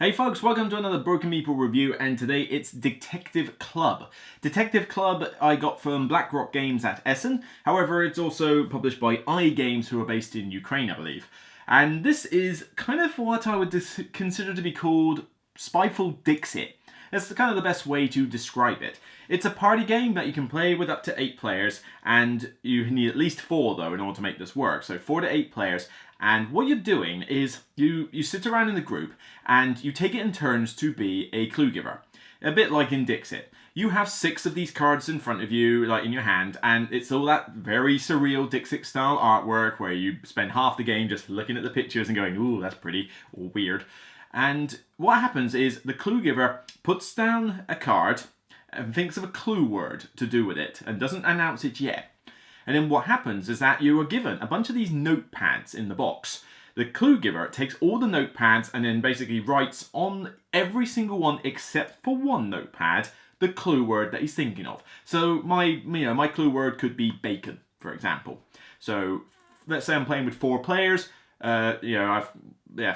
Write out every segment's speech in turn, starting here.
Hey folks, welcome to another Broken Meeple review, and today it's Detective Club. Detective Club I got from BlackRock Games at Essen, however it's also published by iGames, who are based in Ukraine I believe. And this is kind of what I would consider to be called Spyfall Dixit. That's kind of the best way to describe it. It's a party game that you can play with up to 8 players, and you need at least 4 though in order to make this work. So 4 to 8 players, and what you're doing is you sit around in the group and you take it in turns to be a clue giver. A bit like in Dixit. You have 6 of these cards in front of you, like in your hand, and it's all that very surreal Dixit style artwork where you spend half the game just looking at the pictures and going, ooh, that's pretty, or weird. And what happens is the clue giver puts down a card and thinks of a clue word to do with it and doesn't announce it yet. And then what happens is that you are given a bunch of these notepads in the box. The clue giver takes all the notepads and then basically writes on every single one except for one notepad the clue word that he's thinking of. So my clue word could be bacon, for example. So let's say I'm playing with 4 players. I've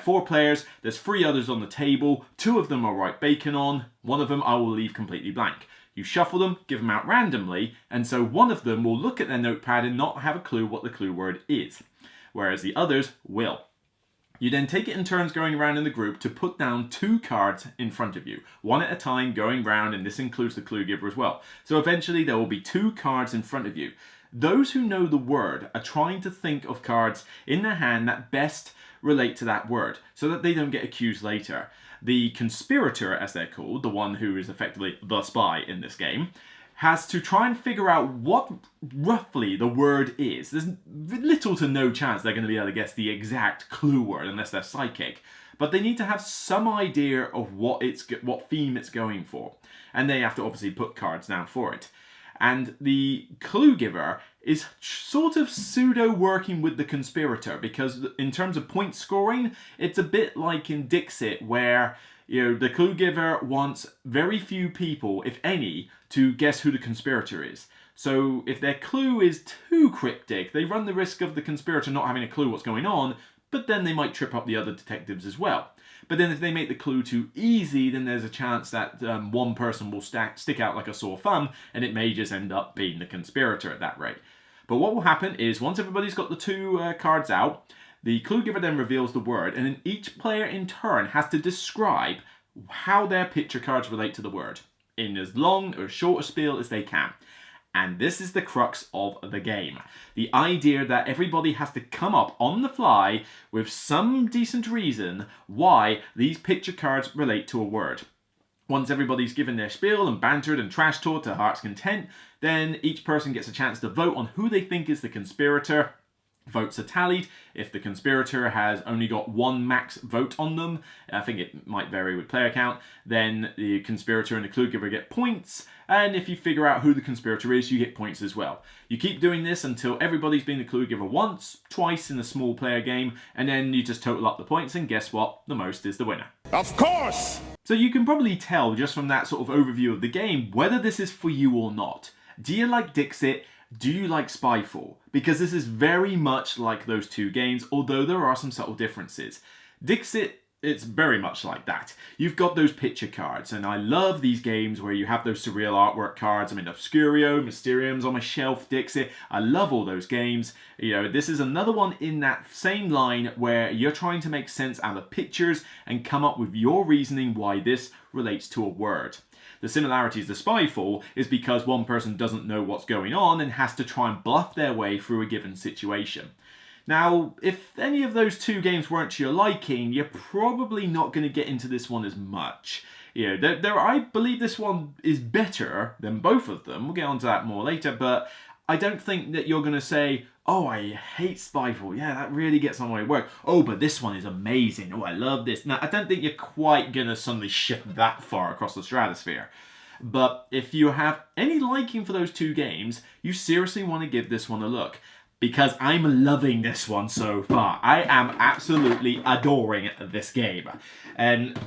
4 players. There's 3 others on the table. 2 of them I'll write bacon on. 1 of them I will leave completely blank. You shuffle them, give them out randomly, and so one of them will look at their notepad and not have a clue what the clue word is, whereas the others will. You then take it in turns going around in the group to put down 2 cards in front of you, one at a time going round, and this includes the clue giver as well. So eventually there will be 2 cards in front of you. Those who know the word are trying to think of cards in their hand that best relate to that word, so that they don't get accused later. The Conspirator, as they're called, the one who is effectively the spy in this game, has to try and figure out what roughly the word is. There's little to no chance they're going to be able to guess the exact clue word unless they're psychic, but they need to have some idea of what theme it's going for, and they have to obviously put cards down for it. And the clue giver is sort of pseudo working with the conspirator, because in terms of point scoring, it's a bit like in Dixit, where the clue giver wants very few people, if any, to guess who the conspirator is. So if their clue is too cryptic, they run the risk of the conspirator not having a clue what's going on, but then they might trip up the other detectives as well. But then if they make the clue too easy, then there's a chance that one person will stick out like a sore thumb, and it may just end up being the conspirator at that rate. But what will happen is, once everybody's got the 2 cards out, the clue giver then reveals the word, and then each player in turn has to describe how their picture cards relate to the word, in as long or short a spiel as they can. And this is the crux of the game. The idea that everybody has to come up on the fly with some decent reason why these picture cards relate to a word. Once everybody's given their spiel and bantered and trash talked to heart's content, then each person gets a chance to vote on who they think is the conspirator. Votes are tallied. If the conspirator has only got 1 max vote on them, I think it might vary with player count, then the conspirator and the clue giver get points, and if you figure out who the conspirator is, you get points as well. You keep doing this until everybody's been the clue giver once, twice in a small player game, and then you just total up the points, and guess what? The most is the winner. Of course! So you can probably tell just from that sort of overview of the game whether this is for you or not. Do you like Dixit? Do you like Spyfall? Because this is very much like those 2 games, although there are some subtle differences. Dixit, it's very much like that. You've got those picture cards, and I love these games where you have those surreal artwork cards. I mean, Obscurio, Mysterium's on my shelf, Dixit. I love all those games. This is another one in that same line where you're trying to make sense out of pictures and come up with your reasoning why this relates to a word. The similarities to Spyfall is because one person doesn't know what's going on and has to try and bluff their way through a given situation. Now, if any of those 2 games weren't to your liking, you're probably not going to get into this one as much. I believe this one is better than both of them. We'll get onto that more later, but I don't think that you're going to say, oh, I hate Spyfall. Yeah, that really gets on my work. Oh, but this one is amazing. Oh, I love this. Now, I don't think you're quite going to suddenly shift that far across the stratosphere. But if you have any liking for those 2 games, you seriously want to give this one a look. Because I'm loving this one so far. I am absolutely adoring this game. And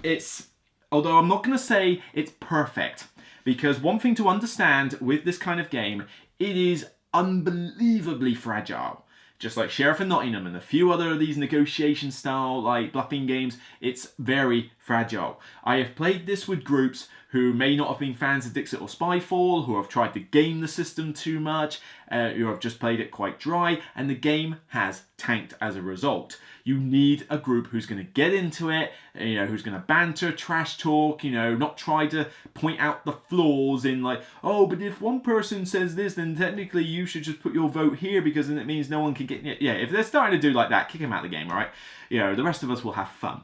although I'm not going to say it's perfect, because one thing to understand with this kind of game, it is unbelievably fragile. just like Sheriff of Nottingham and a few other of these negotiation style like bluffing games, it's very fragile. I have played this with groups who may not have been fans of Dixit or Spyfall, who have tried to game the system too much, who have just played it quite dry, and the game has tanked as a result. You need a group who's going to get into it, who's going to banter, trash talk, not try to point out the flaws in like, oh, but if one person says this, then technically you should just put your vote here because then it means no one can get... Yeah, if they're starting to do like that, kick them out of the game, all right? The rest of us will have fun.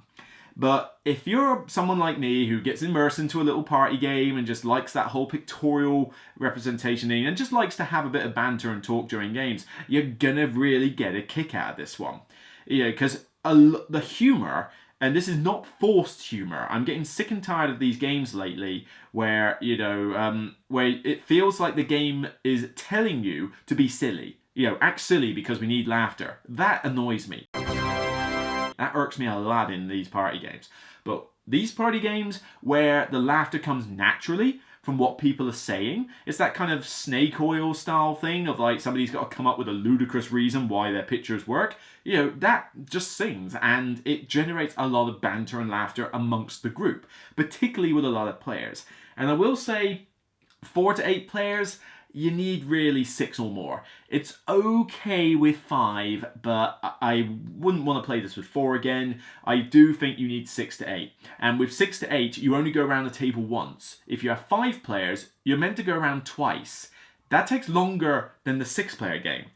But if you're someone like me who gets immersed into a little party game and just likes that whole pictorial representation and just likes to have a bit of banter and talk during games, you're gonna really get a kick out of this one. Because the humor, and this is not forced humor, I'm getting sick and tired of these games lately where, where it feels like the game is telling you to be silly. Act silly because we need laughter. That annoys me. That irks me a lot in these party games. But these party games where the laughter comes naturally from what people are saying, it's that kind of snake oil style thing of like somebody's got to come up with a ludicrous reason why their pictures work. That just sings and it generates a lot of banter and laughter amongst the group, particularly with a lot of players. And I will say 4 to 8 players, you need really 6 or more. It's okay with 5, but I wouldn't want to play this with 4 again. I do think you need 6 to 8. And with 6 to 8, you only go around the table once. If you have 5 players, you're meant to go around twice. That takes longer than the 6-player game.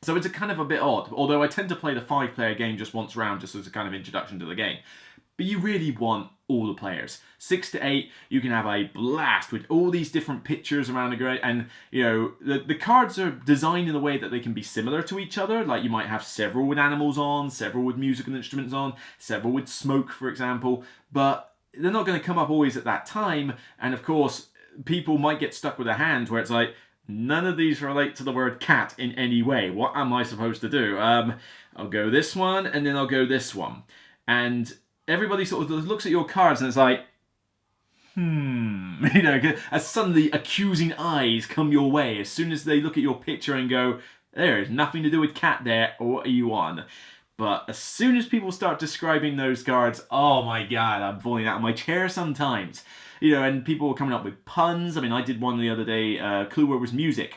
So it's a kind of a bit odd, although I tend to play the 5-player game just once round, just as a kind of introduction to the game. But you really want all the players. 6 to 8, you can have a blast with all these different pictures around the grid, and the cards are designed in a way that they can be similar to each other. Like you might have several with animals on, several with musical instruments on, several with smoke, for example, but they're not going to come up always at that time. And of course, people might get stuck with a hand where it's like, none of these relate to the word cat in any way. What am I supposed to do? I'll go this one, and then I'll go this one. And everybody sort of looks at your cards and it's like, as suddenly accusing eyes come your way as soon as they look at your picture and go, there is nothing to do with cat there, what are you on? But as soon as people start describing those cards, oh my god, I'm falling out of my chair sometimes. And people were coming up with puns. I mean, I did one the other day, clue word was music.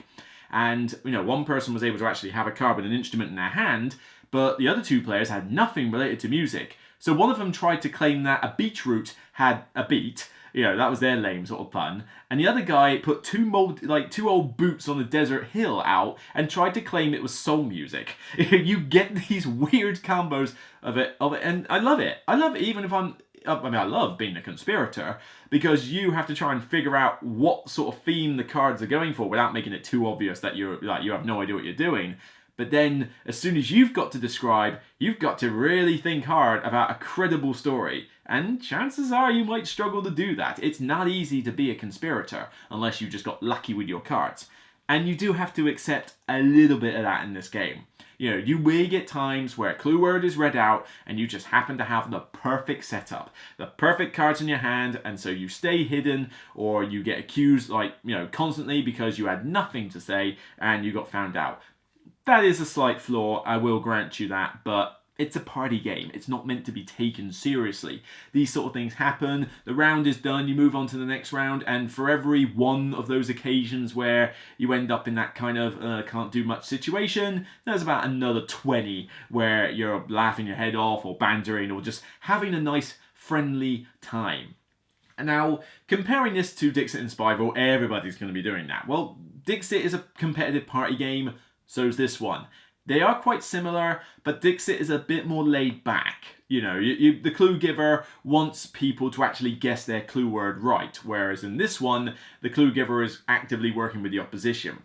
And, one person was able to actually have a card with an instrument in their hand, but the other 2 players had nothing related to music. So one of them tried to claim that a beetroot had a beat. That was their lame sort of pun. And the other guy put 2 old boots on a desert hill out and tried to claim it was soul music. You get these weird combos of it, and I love it. I love it even if I love being a conspirator because you have to try and figure out what sort of theme the cards are going for without making it too obvious that you have no idea what you're doing. But then, as soon as you've got to describe, you've got to really think hard about a credible story. And chances are you might struggle to do that. It's not easy to be a conspirator unless you just got lucky with your cards. And you do have to accept a little bit of that in this game. You may get times where a clue word is read out and you just happen to have the perfect setup, the perfect cards in your hand, and so you stay hidden or you get accused constantly because you had nothing to say and you got found out. That is a slight flaw, I will grant you that, but it's a party game. It's not meant to be taken seriously. These sort of things happen, the round is done, you move on to the next round, and for every one of those occasions where you end up in that kind of can't do much situation, there's about another 20 where you're laughing your head off or bantering or just having a nice friendly time. And now, comparing this to Dixit and Spyfall, everybody's going to be doing that. Well, Dixit is a competitive party game, so's this one. They are quite similar, but Dixit is a bit more laid back. The clue giver wants people to actually guess their clue word right, whereas in this one, the clue giver is actively working with the opposition.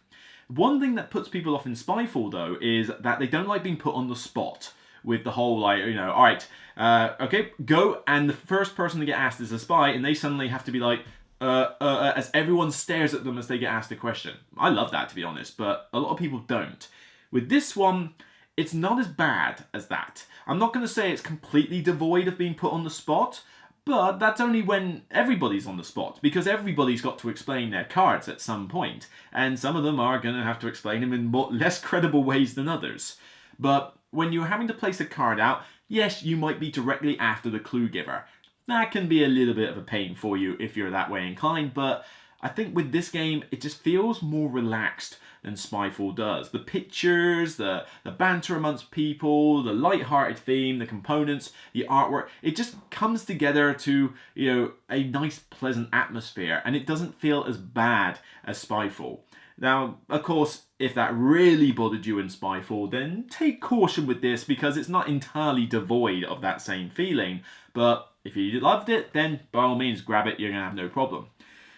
One thing that puts people off in Spyfall, though, is that they don't like being put on the spot with the whole, alright, okay, go, and the first person to get asked is a spy, and they suddenly have to be like, as everyone stares at them as they get asked a question. I love that, to be honest, but a lot of people don't. With this one, it's not as bad as that. I'm not going to say it's completely devoid of being put on the spot, but that's only when everybody's on the spot, because everybody's got to explain their cards at some point, and some of them are going to have to explain them in less credible ways than others. But when you're having to place a card out, yes, you might be directly after the clue giver. That can be a little bit of a pain for you if you're that way inclined, but I think with this game, it just feels more relaxed than Spyfall does. The pictures, the banter amongst people, the light-hearted theme, the components, the artwork, it just comes together to, a nice, pleasant atmosphere, and it doesn't feel as bad as Spyfall. Now, of course, if that really bothered you in Spyfall, then take caution with this because it's not entirely devoid of that same feeling. But if you loved it, then by all means grab it, you're going to have no problem.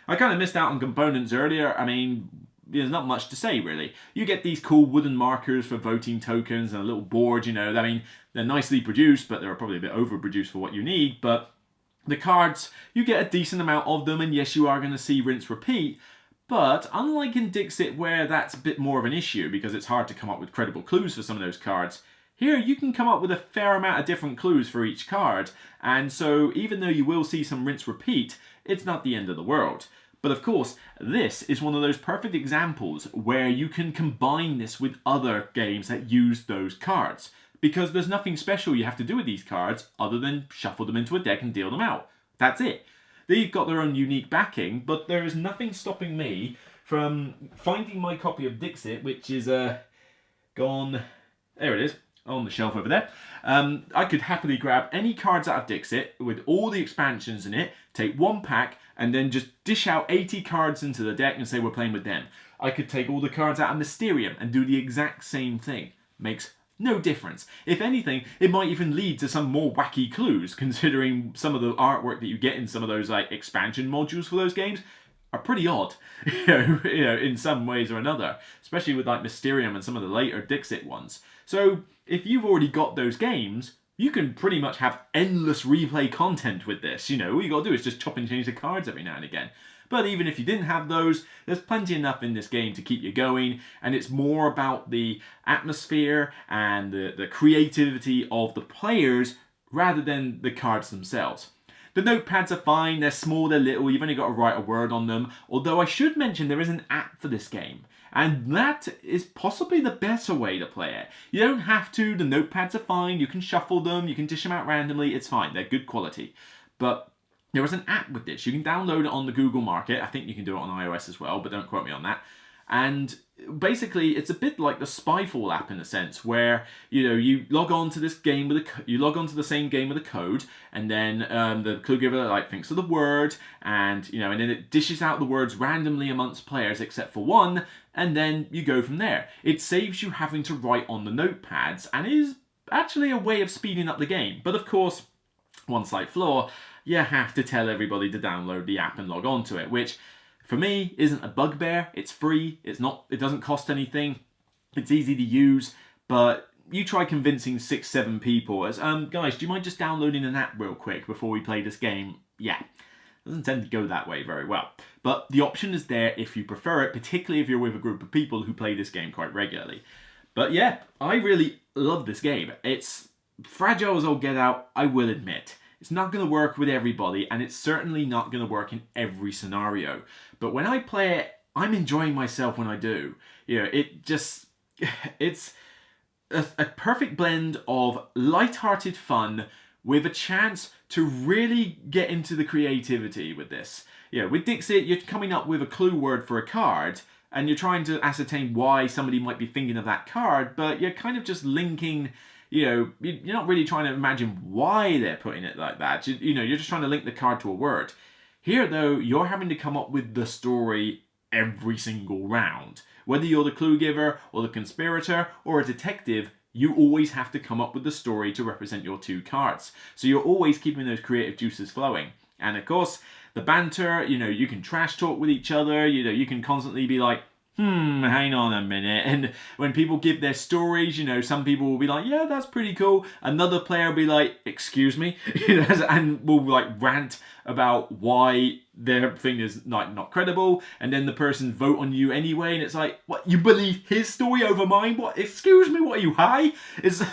I kind of missed out on components earlier. I mean, there's not much to say really. You get these cool wooden markers for voting tokens and a little board, I mean, they're nicely produced, but they're probably a bit overproduced for what you need. But the cards, you get a decent amount of them, and yes, you are going to see rinse repeat. But unlike in Dixit, where that's a bit more of an issue because it's hard to come up with credible clues for some of those cards, here you can come up with a fair amount of different clues for each card, and so even though you will see some rinse repeat, it's not the end of the world. But of course, this is one of those perfect examples where you can combine this with other games that use those cards, because there's nothing special you have to do with these cards other than shuffle them into a deck and deal them out. That's it. They've got their own unique backing, but there is nothing stopping me from finding my copy of Dixit, which is gone. There it is, on the shelf over there. I could happily grab any cards out of Dixit with all the expansions in it, take one pack, and then just dish out 80 cards into the deck and say we're playing with them. I could take all the cards out of Mysterium and do the exact same thing. Makes no difference. If anything, it might even lead to some more wacky clues, considering some of the artwork that you get in some of those expansion modules for those games are pretty odd, in some ways or another, especially with Mysterium and some of the later Dixit ones. So if you've already got those games, you can pretty much have endless replay content with this. All you got to do is just chop and change the cards every now and again. But even if you didn't have those, there's plenty enough in this game to keep you going, and it's more about the atmosphere and the creativity of the players rather than the cards themselves. The notepads are fine, they're small, they're little, you've only got to write a word on them, although I should mention there is an app for this game, and that is possibly the better way to play it. You don't have to, the notepads are fine, you can shuffle them, you can dish them out randomly, it's fine, they're good quality. But there is an app with this. You can download it on the Google Market. I think you can do it on iOS as well, but don't quote me on that. And basically, it's a bit like the Spyfall app in a sense, where you log on to this game with you log on to the same game with a code, and then the clue giver thinks of the word, and and then it dishes out the words randomly amongst players except for one, and then you go from there. It saves you having to write on the notepads, and is actually a way of speeding up the game. But of course, one slight flaw. You have to tell everybody to download the app and log on to it, which for me isn't a bugbear. It's free. It doesn't cost anything. It's easy to use, but you try convincing 6-7 people as, guys, do you mind just downloading an app real quick before we play this game? Yeah. Doesn't tend to go that way very well. But the option is there if you prefer it, particularly if you're with a group of people who play this game quite regularly. But yeah, I really love this game. It's fragile as all get out, I will admit. It's not going to work with everybody, and it's certainly not going to work in every scenario. But when I play it, I'm enjoying myself when I do. It's a perfect blend of light-hearted fun with a chance to really get into the creativity with this. With Dixit, you're coming up with a clue word for a card, and you're trying to ascertain why somebody might be thinking of that card, but you're kind of just linking. You're not really trying to imagine why they're putting it like that. You're just trying to link the card to a word. Here, though, you're having to come up with the story every single round. Whether you're the clue giver or the conspirator or a detective, you always have to come up with the story to represent your two cards. So you're always keeping those creative juices flowing. And of course, the banter, you can trash talk with each other. You can constantly be like, hang on a minute. And when people give their stories, some people will be like, yeah, that's pretty cool. Another player will be like, excuse me, and will rant about why their thing is not credible. And then the person vote on you anyway. And it's like, what, you believe his story over mine? What, excuse me, what are you, high?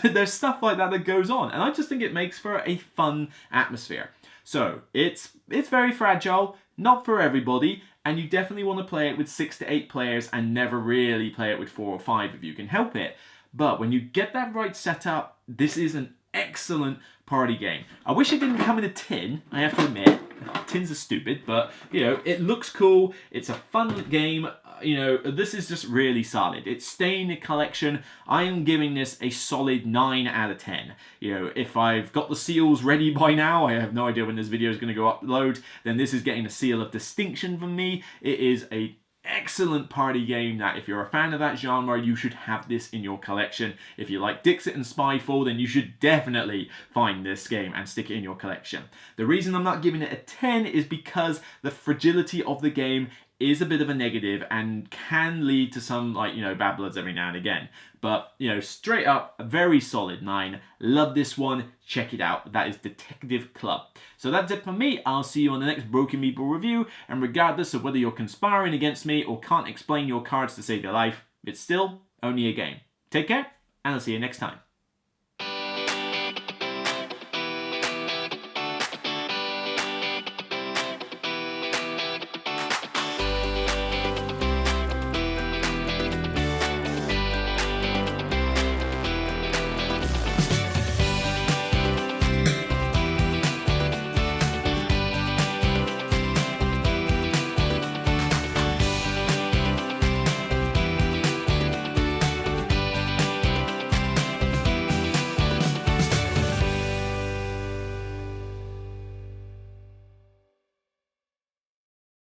There's stuff like that goes on. And I just think it makes for a fun atmosphere. So it's very fragile, not for everybody. And you definitely want to play it with 6 to 8 players and never really play it with 4 or 5 if you can help it. but when you get that right setup, this is an excellent party game. I wish it didn't come in a tin, I have to admit. Tins are stupid, but, you know, it looks cool. It's a fun game. You know, this is just really solid. It's staying in the collection. I am giving this a solid 9 out of 10. You know, if I've got the seals ready by now, I have no idea when this video is going to go upload, then this is getting a seal of distinction from me. It is a excellent party game that if you're a fan of that genre, you should have this in your collection. If you like Dixit and Spyfall, then you should definitely find this game and stick it in your collection. The reason I'm not giving it a 10 is because the fragility of the game is a bit of a negative and can lead to some, like, you know, bad bloods every now and again. But, you know, straight up, a very solid 9. Love this one. Check it out. That is Detective Club. So that's it for me. I'll see you on the next Broken Meeple review. And regardless of whether you're conspiring against me or can't explain your cards to save your life, it's still only a game. Take care, and I'll see you next time.